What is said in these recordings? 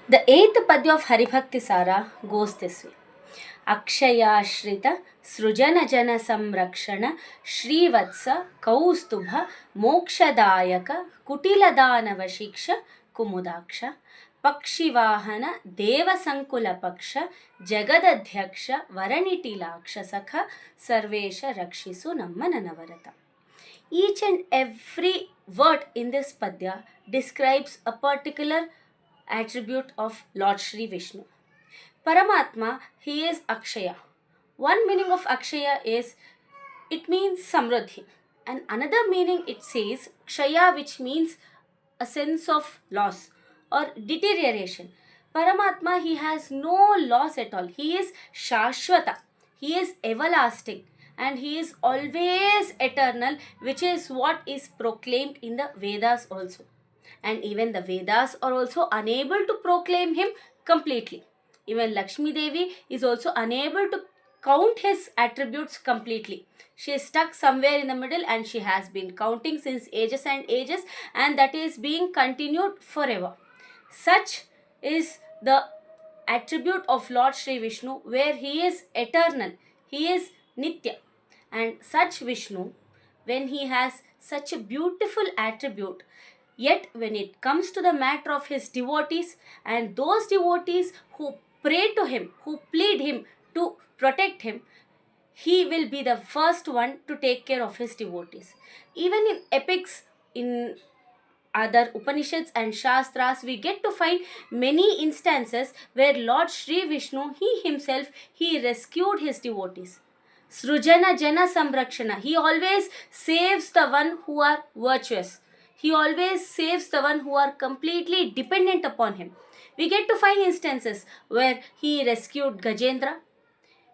The eighth padya of Haribhakti Sara goes this way. Akshayashrita Srujana Jana Samrakshana Shrivatsa Kaustubha Mokshadayaka Kutiladanava Shiksha Kumudaksha Pakshivahana Deva Sankula Paksha Jagadadhyaksha Varanitilaksha Sakha Sarvesha Rakshisu Nammananavarata. Each and every word in this padya describes a particular attribute of Lord Sri Vishnu. Paramatma, he is Akshaya. One meaning of Akshaya is it means Samruddhi, and another meaning it says Kshaya, which means a sense of loss or deterioration. Paramatma, he has no loss at all. He is Shashwata, he is everlasting, and he is always eternal, which is what is proclaimed in the Vedas also. And even the Vedas are also unable to proclaim him completely. Even Lakshmi Devi is also unable to count his attributes completely. She is stuck somewhere in the middle and she has been counting since ages and ages, and that is being continued forever. Such is the attribute of Lord Sri Vishnu, where he is eternal, he is Nitya. And such Vishnu, when he has such a beautiful attribute, yet when it comes to the matter of his devotees and those devotees who pray to him, who plead him to protect him, he will be the first one to take care of his devotees. Even in epics, in other Upanishads and Shastras, we get to find many instances where Lord Sri Vishnu, he himself, he rescued his devotees. Srujana Jana Samrakshana, he always saves the one who are virtuous. He always saves the one who are completely dependent upon him. We get to find instances where he rescued Gajendra,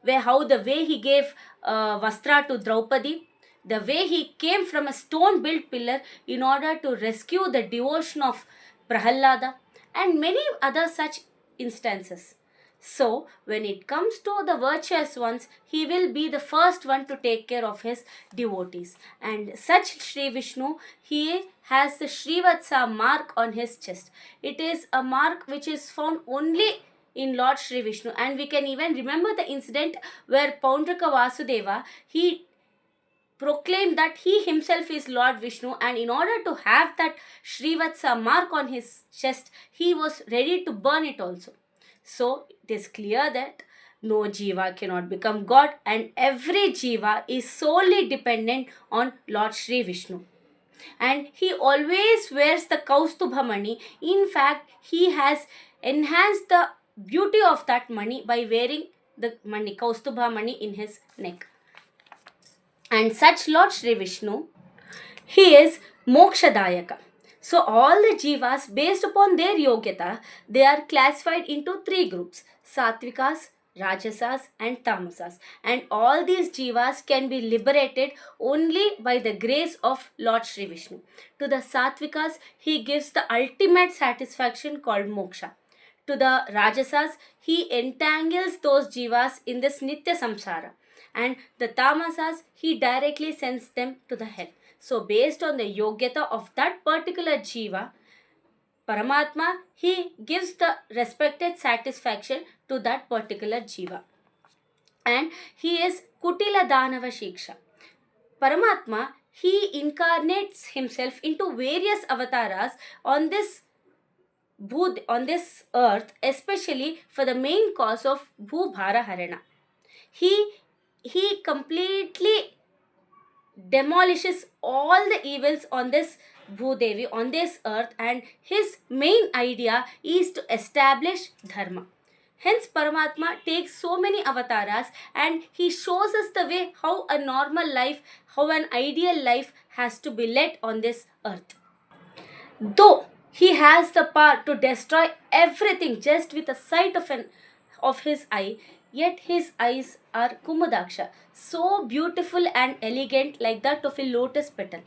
where how the way he gave Vastra to Draupadi, the way he came from a stone built pillar in order to rescue the devotion of Prahalada, and many other such instances. So, when it comes to the virtuous ones, he will be the first one to take care of his devotees. And such Sri Vishnu, he has the Srivatsa mark on his chest. It is a mark which is found only in Lord Sri Vishnu, and we can even remember the incident where Paundraka Vasudeva, he proclaimed that he himself is Lord Vishnu, and in order to have that Srivatsa mark on his chest, he was ready to burn it also. So it is clear that no jiva cannot become God, and every jiva is solely dependent on Lord Sri Vishnu. And he always wears the Kaustubha mani. In fact, he has enhanced the beauty of that mani by wearing the mani, Kaustubha mani, in his neck. And such Lord Sri Vishnu, he is Mokshadayaka. So all the jivas, based upon their yogyata, they are classified into three groups: Satvikas, Rajasas and Tamasas. And all these jivas can be liberated only by the grace of Lord Sri Vishnu. To the Satvikas, he gives the ultimate satisfaction called moksha. To the Rajasas, he entangles those jivas in this Nitya Samsara. And the Tamasas, he directly sends them to the hell. So, based on the yogyata of that particular jiva, Paramatma, he gives the respected satisfaction to that particular jiva. And he is Kutila Danava Shiksha. Paramatma, he incarnates himself into various avatars on this on this earth, especially for the main cause of Bhubhara Harana. He completely demolishes all the evils on this Bhudevi, on this earth, and his main idea is to establish Dharma. Hence, Paramatma takes so many avatars and he shows us the way how a normal life, how an ideal life has to be led on this earth. Though he has the power to destroy everything just with a sight of his eye, yet his eyes are Kumudaksha, so beautiful and elegant like that of a lotus petal.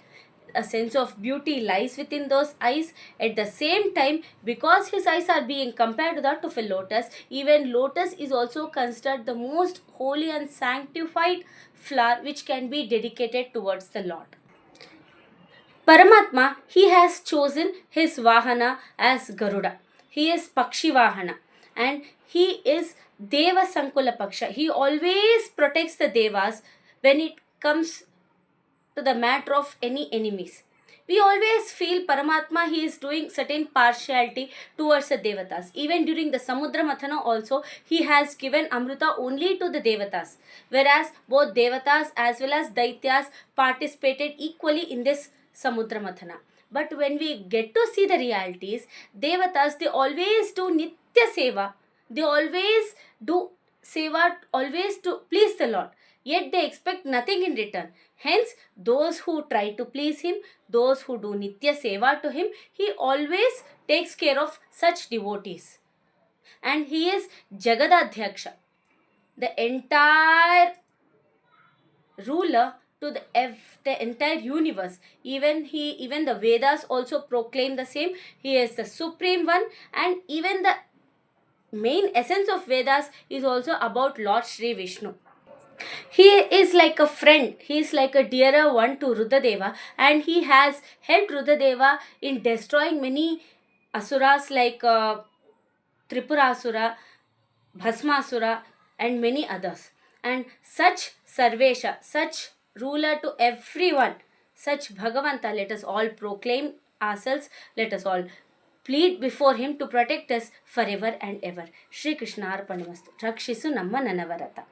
A sense of beauty lies within those eyes. At the same time, because his eyes are being compared to that of a lotus, even lotus is also considered the most holy and sanctified flower which can be dedicated towards the Lord. Paramatma, he has chosen his Vahana as Garuda. he is Pakshivahana, and he is Deva Sankula Paksha. He always protects the Devas when it comes to the matter of any enemies. We always feel Paramatma, he is doing certain partiality towards the Devatas. Even during the Samudra Mathana also, he has given Amrita only to the Devatas. Whereas both Devatas as well as Daityas participated equally in this Samudra Mathana. But when we get to see the realities, Devatas, they always do Nitya Seva. They always do Seva, always to please the Lord. Yet they expect nothing in return. Hence, those who try to please him, those who do Nitya Seva to him, he always takes care of such devotees. And he is Jagadadhyaksha, the entire ruler to the entire universe. Even the Vedas also proclaim the same. He is the supreme one, and even the main essence of Vedas is also about Lord Sri Vishnu. He is like a friend, he is like a dearer one to Rudradeva, and he has helped Rudradeva in destroying many asuras like Tripurasura, Bhasmasura, and many others. And such Sarvesha, such ruler to everyone, such Bhagavanta, let us all proclaim ourselves, let us all plead before him to protect us forever and ever. Shri Krishna Arpanamastu. Rakshisu Namma Nanavarata.